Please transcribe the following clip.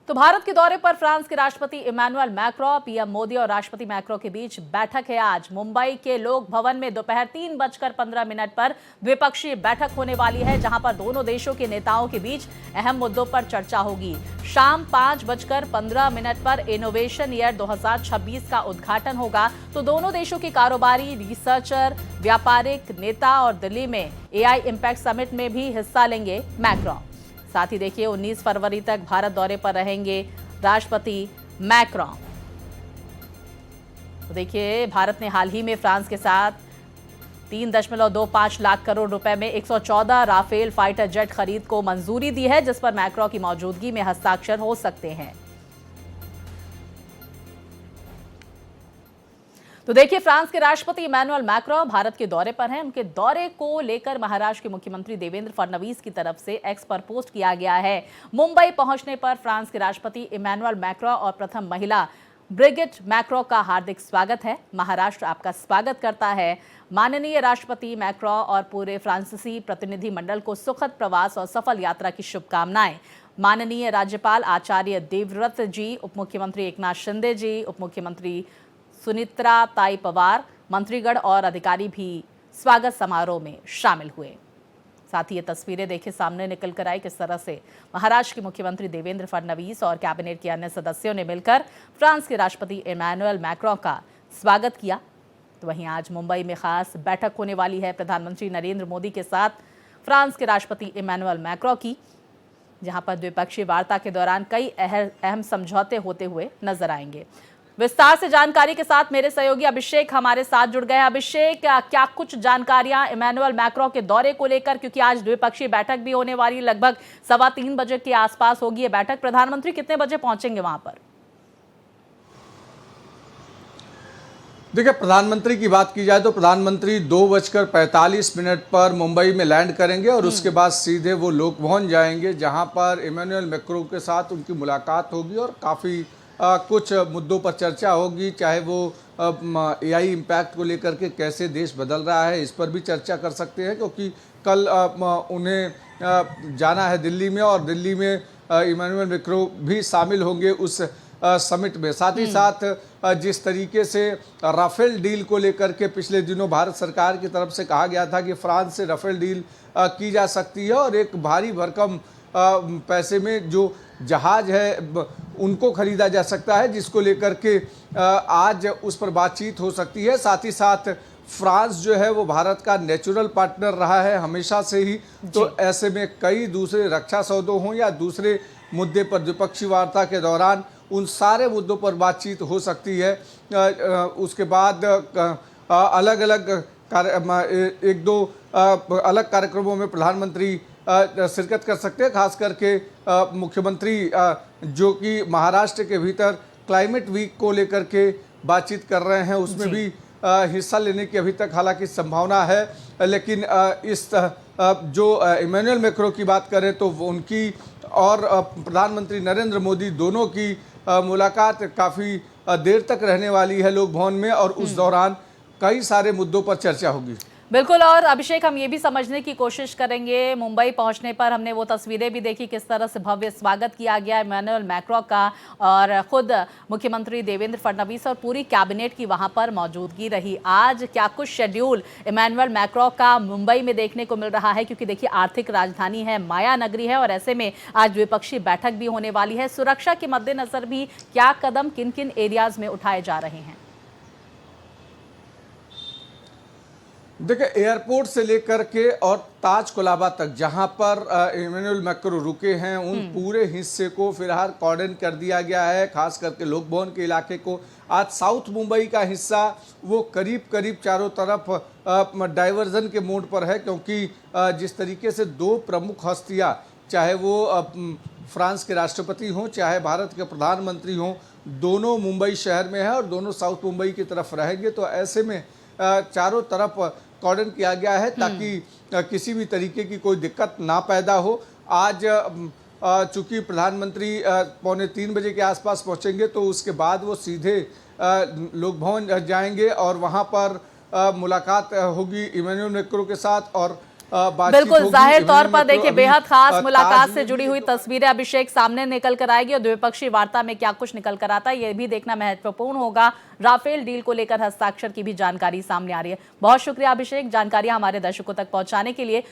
तो भारत के दौरे पर फ्रांस के राष्ट्रपति इमैनुअल मैक्रों, पीएम मोदी और राष्ट्रपति मैक्रों के बीच बैठक है आज। मुंबई के लोक भवन में दोपहर 3:15 पर द्विपक्षीय बैठक होने वाली है, जहां पर दोनों देशों के नेताओं के बीच अहम मुद्दों पर चर्चा होगी। शाम 5:15 पर इनोवेशन ईयर 2026 का उद्घाटन होगा। तो दोनों देशों के कारोबारी, रिसर्चर, व्यापारिक नेता और दिल्ली में एआई इम्पैक्ट समिट में भी हिस्सा लेंगे मैक्रों। साथ ही देखिए 19 फरवरी तक भारत दौरे पर रहेंगे राष्ट्रपति मैक्रों। तो देखिए भारत ने हाल ही में फ्रांस के साथ 3.25 लाख करोड़ रुपए में 114 राफेल फाइटर जेट खरीद को मंजूरी दी है, जिस पर मैक्रों की मौजूदगी में हस्ताक्षर हो सकते हैं। तो देखिए फ्रांस के राष्ट्रपति इमैनुअल मैक्रों भारत के दौरे पर हैं। उनके दौरे को लेकर महाराष्ट्र के मुख्यमंत्री देवेंद्र फडणवीस की तरफ से एक्स पर पोस्ट किया गया है। मुंबई पहुंचने पर फ्रांस के राष्ट्रपति इमैनुअल मैक्रों और प्रथम महिला ब्रिगिट मैक्रों का हार्दिक स्वागत है। महाराष्ट्र आपका स्वागत करता है। माननीय राष्ट्रपति मैक्रों और पूरे फ्रांसीसी प्रतिनिधिमंडल को सुखद प्रवास और सफल यात्रा की शुभकामनाएं। माननीय राज्यपाल आचार्य देवव्रत जी, उप मुख्यमंत्री एकनाथ शिंदे जी, उप मुख्यमंत्री सुनित्रा ताई पवार, मंत्रीगण और अधिकारी भी स्वागत समारोह में शामिल हुए। साथ ही ये तस्वीरें देखिए सामने निकल कर आई, किस तरह से महाराष्ट्र के मुख्यमंत्री देवेंद्र फडणवीस और कैबिनेट के अन्य सदस्यों ने मिलकर फ्रांस के राष्ट्रपति इमैनुअल मैक्रों का स्वागत किया। तो वहीं आज मुंबई में खास बैठक होने वाली है प्रधानमंत्री नरेंद्र मोदी के साथ फ्रांस के राष्ट्रपति इमैनुअल मैक्रों की, जहां पर द्विपक्षीय वार्ता के दौरान कई अहम समझौते होते हुए नजर आएंगे। विस्तार से जानकारी के साथ मेरे सहयोगी अभिषेक हमारे साथ जुड़ गए। अभिषेक, क्या कुछ जानकारियां इमैनुअल मैक्रों के दौरे को लेकर, क्योंकि आज द्विपक्षीय बैठक भी होने वाली, लगभग 3:15 बजे के आसपास होगी ये बैठक। प्रधानमंत्री कितने बजे पहुंचेंगे वहां पर? देखिए, प्रधानमंत्री की बात की जाए तो प्रधानमंत्री 2:45 पर मुंबई में लैंड करेंगे और उसके बाद सीधे वो लोक भवन जाएंगे, जहां पर इमैनुअल मैक्रों के साथ उनकी मुलाकात होगी और काफ़ी कुछ मुद्दों पर चर्चा होगी। चाहे वो एआई इम्पैक्ट को लेकर के कैसे देश बदल रहा है, इस पर भी चर्चा कर सकते हैं, क्योंकि कल उन्हें जाना है दिल्ली में और दिल्ली में इमैनुअल मैक्रों भी शामिल होंगे उस समिट में। साथ ही साथ जिस तरीके से राफेल डील को लेकर के पिछले दिनों भारत सरकार की तरफ से कहा गया था कि फ्रांस से राफेल डील की जा सकती है और एक भारी भरकम पैसे में जो जहाज है उनको खरीदा जा सकता है, जिसको लेकर के आज उस पर बातचीत हो सकती है। साथ ही साथ फ्रांस जो है वो भारत का नेचुरल पार्टनर रहा है हमेशा से ही, तो ऐसे में कई दूसरे रक्षा सौदों हों या दूसरे मुद्दे पर द्विपक्षीय वार्ता के दौरान उन सारे मुद्दों पर बातचीत हो सकती है। उसके बाद अलग अलग एक दो अलग कार्यक्रमों में प्रधानमंत्री शिरकत कर सकते हैं। खास करके मुख्यमंत्री जो कि महाराष्ट्र के भीतर क्लाइमेट वीक को लेकर के बातचीत कर रहे हैं, उसमें भी हिस्सा लेने की अभी तक हालांकि संभावना है। लेकिन इस जो इमैनुअल मैक्रों की बात करें तो उनकी और प्रधानमंत्री नरेंद्र मोदी दोनों की मुलाकात काफ़ी देर तक रहने वाली है लोक भवन में और उस दौरान कई सारे मुद्दों पर चर्चा होगी। बिल्कुल। और अभिषेक, हम ये भी समझने की कोशिश करेंगे, मुंबई पहुंचने पर हमने वो तस्वीरें भी देखी किस तरह से भव्य स्वागत किया गया इमैनुअल मैक्रों का, और खुद मुख्यमंत्री देवेंद्र फडणवीस और पूरी कैबिनेट की वहां पर मौजूदगी रही। आज क्या कुछ शेड्यूल इमैनुअल मैक्रों का मुंबई में देखने को मिल रहा है, क्योंकि देखिए आर्थिक राजधानी है, माया नगरी है, और ऐसे में आज द्विपक्षीय बैठक भी होने वाली है। सुरक्षा के मद्देनजर भी क्या कदम किन किन एरियाज में उठाए जा रहे हैं? देखिए, एयरपोर्ट से लेकर के और ताज कोलाबा तक जहां पर इमैनुअल मैक्रों रुके हैं, उन पूरे हिस्से को फिलहाल कॉर्डन कर दिया गया है। खास करके लोक भवन के इलाके को आज साउथ मुंबई का हिस्सा वो करीब करीब चारों तरफ डाइवर्जन के मोड पर है, क्योंकि जिस तरीके से दो प्रमुख हस्तियां, चाहे वो फ्रांस के राष्ट्रपति हों चाहे भारत के प्रधानमंत्री हों, दोनों मुंबई शहर में है और दोनों साउथ मुंबई की तरफ रहेंगे। तो ऐसे में चारों तरफ कॉर्डन किया गया है ताकि किसी भी तरीके की कोई दिक्कत ना पैदा हो। आज चूंकि प्रधानमंत्री 2:45 बजे के आसपास पहुंचेंगे, तो उसके बाद वो सीधे लोक भवन जाएंगे और वहां पर मुलाकात होगी इमैनुअल मैक्रों के साथ और बातचीत बिल्कुल, होगी। जाहिर तौर इमैनुअल पर मैक्रो देखिए अभी, बेहद खास मुलाकात ताज से में जुड़ी भी हुई तस्वीरें अभिषेक सामने निकल कर आएगी और द्विपक्षीय वार्ता में क्या कुछ निकल कर आता है ये भी देखना महत्वपूर्ण होगा। राफेल डील को लेकर हस्ताक्षर की भी जानकारी सामने आ रही है। बहुत शुक्रिया अभिषेक, जानकारी हमारे दर्शकों तक पहुंचाने के लिए।